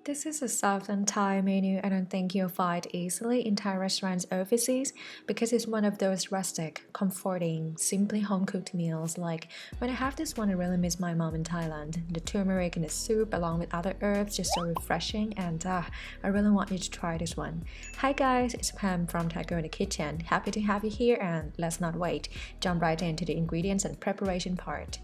This is a Southern Thai menu I don't think you'll find easily in Thai restaurants overseas because it's one of those rustic, comforting, simply home-cooked meals. Like when I have this one, I really miss my mom in Thailand. The turmeric in the soup along with other herbs just so refreshing and I really want you to try this one. Hi guys, it's Pam from Thai Girl in the Kitchen. Happy to have you here and let's not wait. Jump right into the ingredients and preparation part.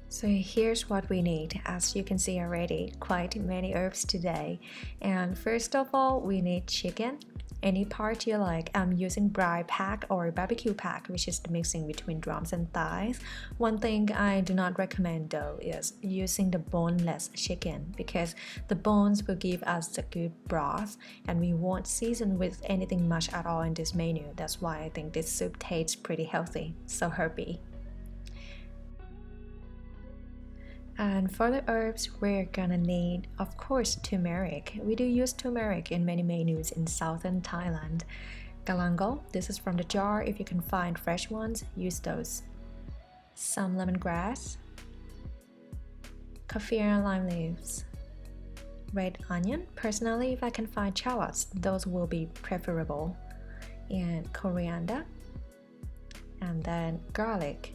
So here's what we need. As you can see already, quite many herbs today. And first of all, we need chicken. Any part you like. I'm using braai pack or barbecue pack, which is the mixing between drums and thighs. One thing I do not recommend though is using the boneless chicken because the bones will give us a good broth and we won't season with anything much at all in this menu. That's why I think this soup tastes pretty healthy, so herby. And for the herbs, we're gonna need, of course, turmeric. We do use turmeric in many menus in southern Thailand. Galangal, this is from the jar. If you can find fresh ones, use those. Some lemongrass, kaffir lime leaves, red onion. Personally, if I can find shallots, those will be preferable. And coriander, and then garlic.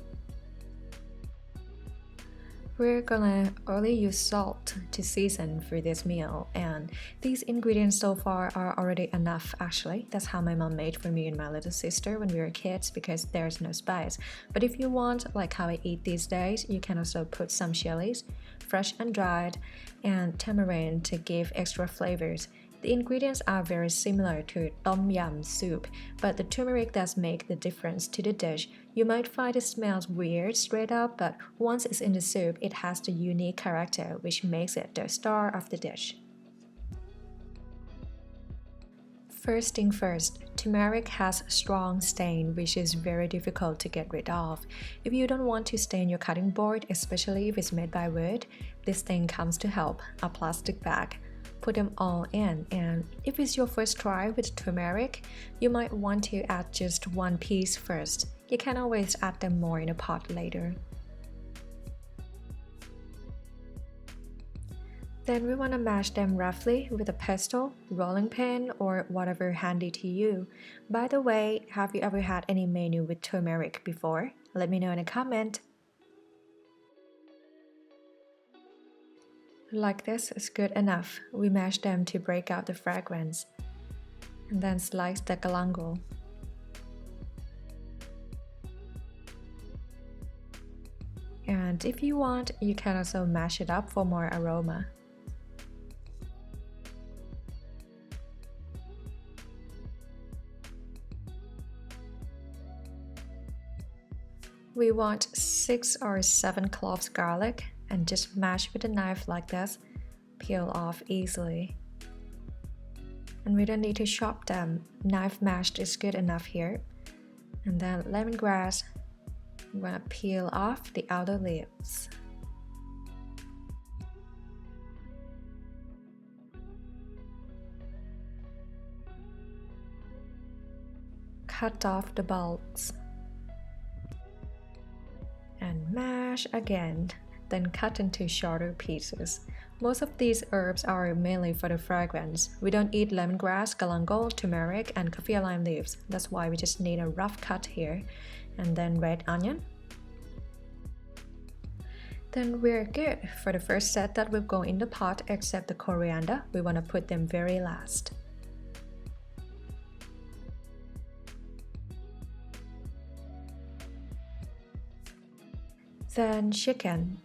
We're gonna only use salt to season for this meal, and these ingredients so far are already enough actually. That's how my mom made for me and my little sister when we were kids because there's no spice. But if you want, like how I eat these days, you can also put some chilies, fresh and dried, and tamarind to give extra flavors. The ingredients are very similar to tom yum soup, but the turmeric does make the difference to the dish. You might find it smells weird straight up, but once it's in the soup, it has the unique character which makes it the star of the dish. First thing first, turmeric has strong stain which is very difficult to get rid of. If you don't want to stain your cutting board, especially if it's made by wood, this thing comes to help, a plastic bag. Put them all in, and if it's your first try with turmeric, you might want to add just one piece first. You can always add them more in a pot later. Then we want to mash them roughly with a pestle, rolling pin, or whatever handy to you. By the way, have you ever had any menu with turmeric before? Let me know in a comment. Like this is good enough. We mash them to break out the fragrance. And then slice the galangal. And if you want, you can also mash it up for more aroma. We want 6 or 7 cloves garlic and just mash with a knife like this, peel off easily. And we don't need to chop them, knife mashed is good enough here. And then lemongrass, I'm gonna peel off the outer leaves. Cut off the bulbs. And mash again. Then cut into shorter pieces. Most of these herbs are mainly for the fragrance. We don't eat lemongrass, galangal, turmeric, and kaffir lime leaves. That's why we just need a rough cut here. And then red onion. Then we're good. For the first set that will go in the pot, except the coriander, we want to put them very last. Then chicken.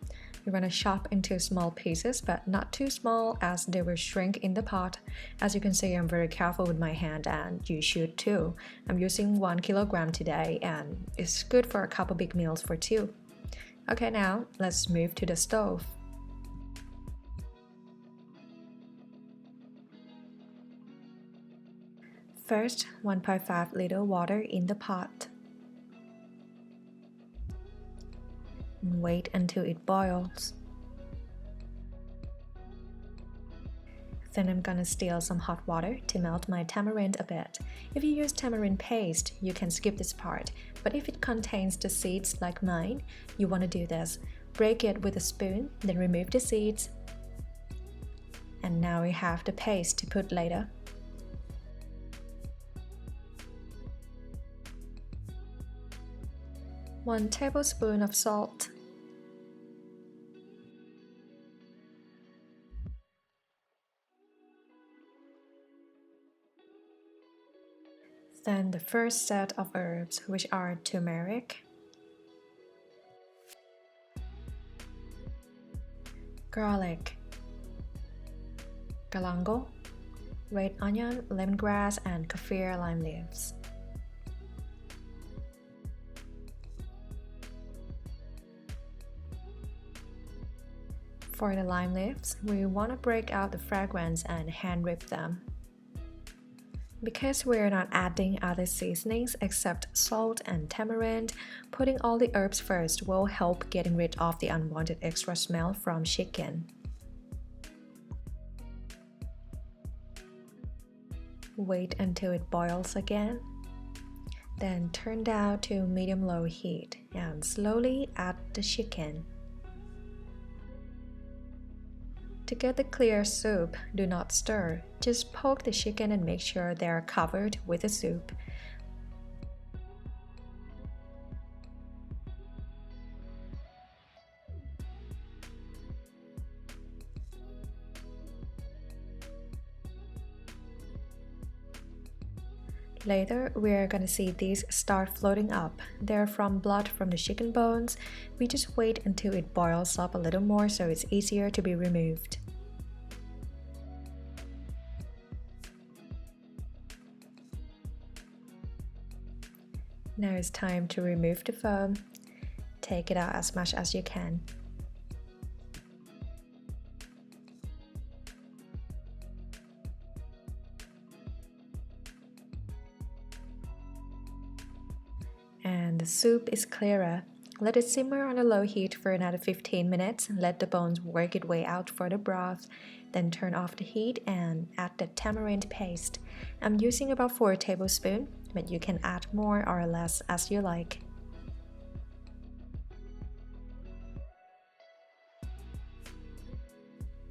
You're going to chop into small pieces, but not too small as they will shrink in the pot. As you can see, I'm very careful with my hand and you should too. I'm using 1 kilogram today and it's good for a couple big meals for 2. Okay, now let's move to the stove. First, 1.5 liter water in the pot. And wait until it boils. Then I'm gonna steal some hot water to melt my tamarind a bit. If you use tamarind paste, you can skip this part, but if it contains the seeds like mine, you want to do this. Break it with a spoon, then remove the seeds. And now we have the paste to put later. One tablespoon of salt. Then the first set of herbs, which are turmeric, garlic, galangal, red onion, lemongrass, and kaffir lime leaves. For the lime leaves, we want to break out the fragrance and hand rip them. Because we're not adding other seasonings except salt and tamarind, putting all the herbs first will help getting rid of the unwanted extra smell from chicken. Wait until it boils again. Then turn down to medium-low heat and slowly add the chicken. To get the clear soup, do not stir. Just poke the chicken and make sure they are covered with the soup. Later, we're gonna see these start floating up. They're from blood from the chicken bones. We just wait until it boils up a little more so it's easier to be removed. Now it's time to remove the foam. Take it out as much as you can. And the soup is clearer. Let it simmer on a low heat for another 15 minutes and let the bones work its way out for the broth. Then turn off the heat and add the tamarind paste. I'm using about 4 tablespoons, but you can add more or less as you like.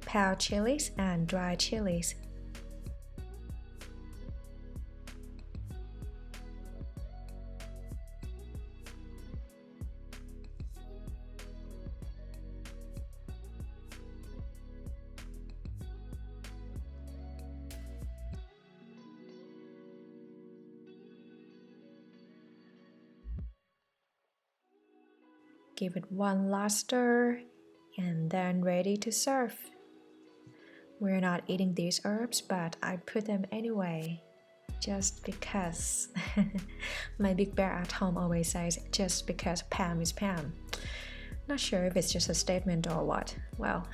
Powdered chilies and dried chilies. Give it one last stir and then ready to serve. We're not eating these herbs, but I put them anyway, just because. My big bear at home always says, just because Pam is Pam. Not sure if it's just a statement or what. Well,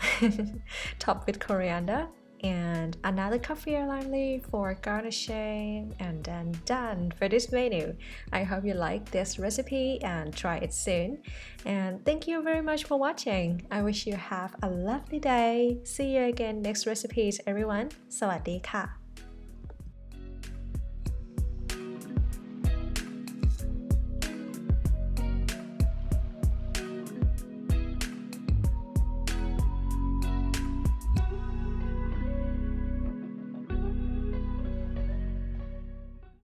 top with coriander and another kaffir lime leaf for garnishing, and then done for this menu. I hope you like this recipe and try it soon. And thank you very much for watching. I wish you have a lovely day. See you again next recipes everyone. สวัสดีค่ะ